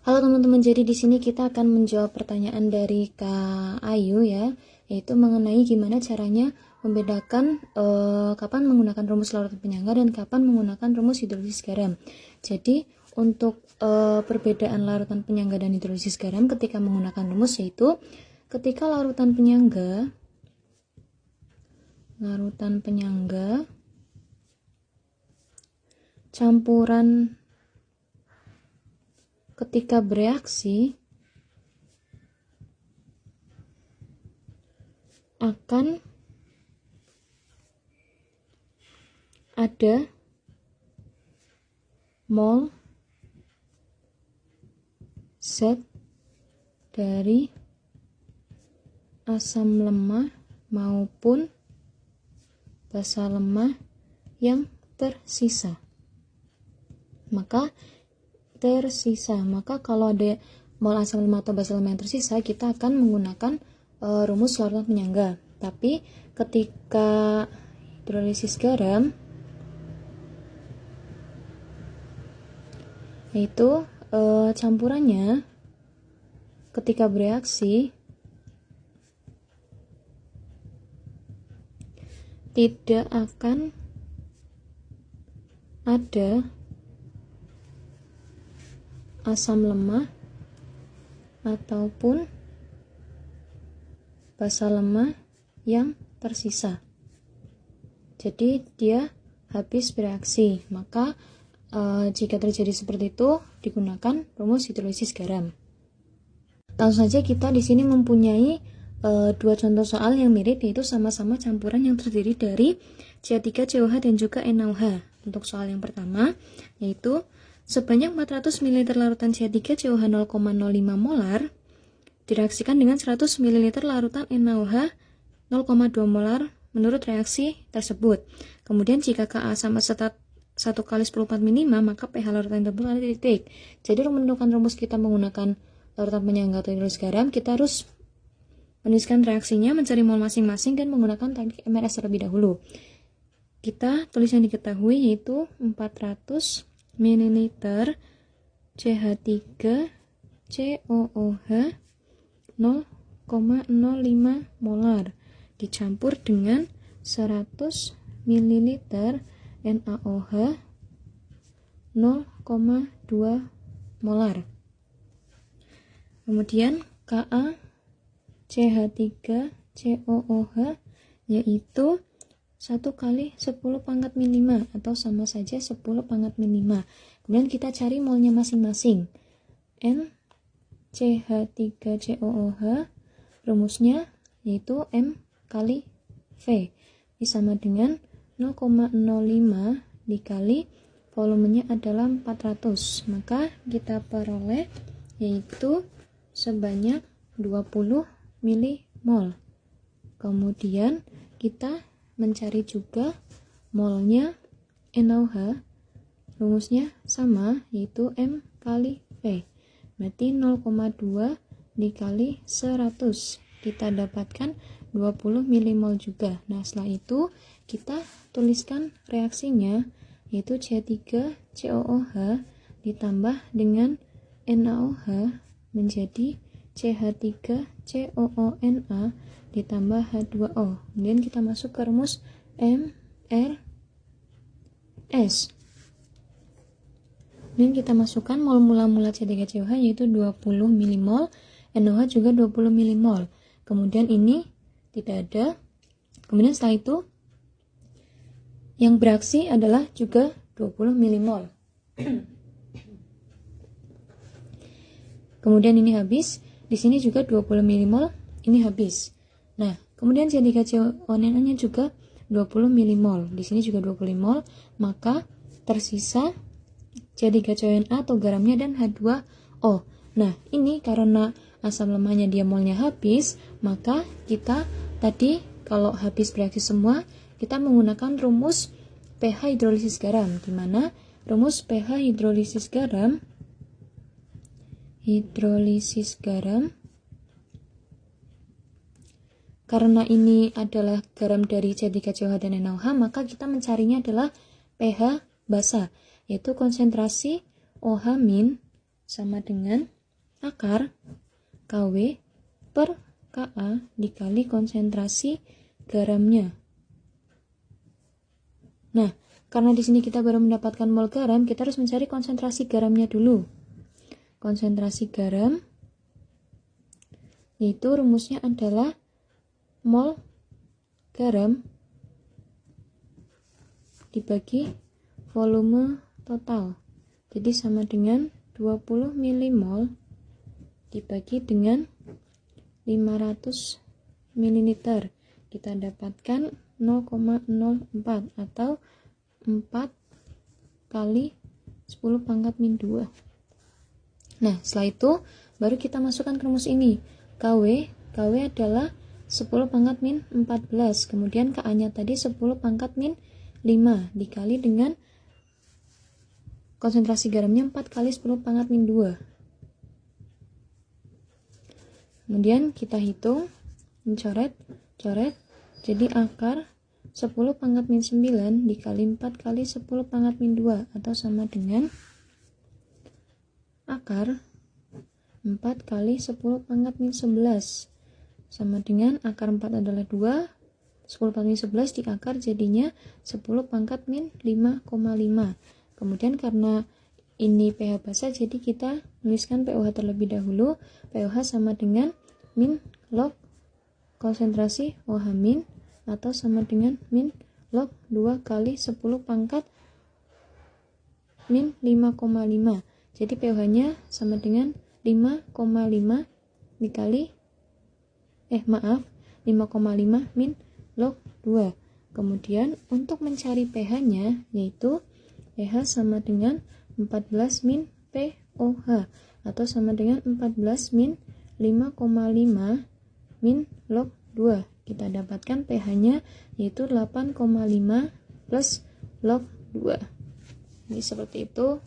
Halo teman-teman, jadi di sini kita akan menjawab pertanyaan dari Kak Ayu ya, yaitu mengenai gimana caranya membedakan kapan menggunakan rumus larutan penyangga dan kapan menggunakan rumus hidrolisis garam. Jadi untuk perbedaan larutan penyangga dan hidrolisis garam ketika menggunakan rumus yaitu ketika larutan penyangga campuran ketika bereaksi akan ada mol zat dari asam lemah maupun basa lemah yang tersisa. Maka kalau ada mol asam lemah atau basa lemah yang tersisa, kita akan menggunakan rumus larutan penyangga. Tapi ketika hidrolisis garam, yaitu campurannya ketika bereaksi tidak akan ada asam lemah ataupun basa lemah yang tersisa. Jadi dia habis bereaksi. Maka jika terjadi seperti itu digunakan rumus hidrolisis garam. Langsung saja kita di sini mempunyai dua contoh soal yang mirip, yaitu sama-sama campuran yang terdiri dari CH3COH dan juga NaOH. Untuk soal yang pertama yaitu sebanyak 400 ml larutan CH3COH 0,05 molar direaksikan dengan 100 ml larutan NaOH 0,2 molar menurut reaksi tersebut. Kemudian jika Ka sama setat 1 kali 10 minima, maka pH larutan tersebut ada di titik. Jadi untuk menentukan rumus kita menggunakan larutan penyangga atau hidrolisis garam, kita harus menuliskan reaksinya, mencari mol masing-masing dan menggunakan teknik MRS terlebih dahulu. Kita tulis yang diketahui yaitu 400 ml CH3COOH 0,05 molar dicampur dengan 100 ml NaOH 0,2 molar. Kemudian Ka CH3COOH yaitu 1 kali 10 pangkat minima atau sama saja 10 pangkat minima. Kemudian kita cari molnya masing-masing. N CH3COOH rumusnya yaitu M kali V. Ini sama dengan 0,05 dikali volumenya adalah 400. Maka kita peroleh yaitu sebanyak 20 milimol. Kemudian kita mencari juga molnya NaOH, rumusnya sama yaitu M kali V. Berarti 0,2 dikali 100 kita dapatkan 20 milimol juga. Nah, setelah itu kita tuliskan reaksinya yaitu CH3COOH ditambah dengan NaOH menjadi CH3COONA ditambah H2O. Kemudian kita masuk ke rumus MRS. Dan kita masukkan mol mula-mula CH3COOH yaitu 20 milimol, NaOH juga 20 milimol. Kemudian ini tidak ada. Kemudian setelah itu yang bereaksi adalah juga 20 milimol. Kemudian ini habis. Di sini juga 20 milimol, ini habis. Nah, kemudian CH3COOH-nya juga 20 milimol. Di sini juga 20 milimol, maka tersisa CH3COONA atau garamnya dan H2O. Nah, ini karena asam lemahnya dia molnya habis, maka kita tadi kalau habis bereaksi semua, kita menggunakan rumus pH hidrolisis garam, di mana rumus pH hidrolisis garam karena ini adalah garam dari CH3COOH dan NaOH, maka kita mencarinya adalah pH basa, yaitu konsentrasi OH- sama dengan akar KW per KA dikali konsentrasi garamnya. Nah, karena di sini kita baru mendapatkan mol garam, kita harus mencari konsentrasi garamnya dulu. Konsentrasi garam, yaitu rumusnya adalah mol garam dibagi volume total. Jadi sama dengan 20 milimol dibagi dengan 500 ml. Kita dapatkan 0,04 atau 4 kali 10 pangkat min 2. Nah, setelah itu baru kita masukkan ke rumus ini. KW adalah 10 pangkat min 14, kemudian KA-nya tadi 10 pangkat min 5 dikali dengan konsentrasi garamnya 4 kali 10 pangkat min 2. Kemudian kita hitung, coret, jadi akar 10 pangkat min 9 dikali 4 kali 10 pangkat min 2 atau sama dengan akar 4 kali 10 pangkat min 11 sama dengan akar 4 adalah 2, 10 pangkat min 11 di akar jadinya 10 pangkat min 5,5. Kemudian karena ini pH basa, jadi kita tuliskan pOH terlebih dahulu. pOH sama dengan min log konsentrasi OH min atau sama dengan min log 2 kali 10 pangkat min 5,5. Jadi pOH-nya sama dengan 5,5 dikali 5,5 min log 2. Kemudian untuk mencari pH-nya yaitu pH sama dengan 14 min pOH atau sama dengan 14 min 5,5 min log 2. Kita dapatkan pH-nya yaitu 8,5 plus log 2. Ini seperti itu.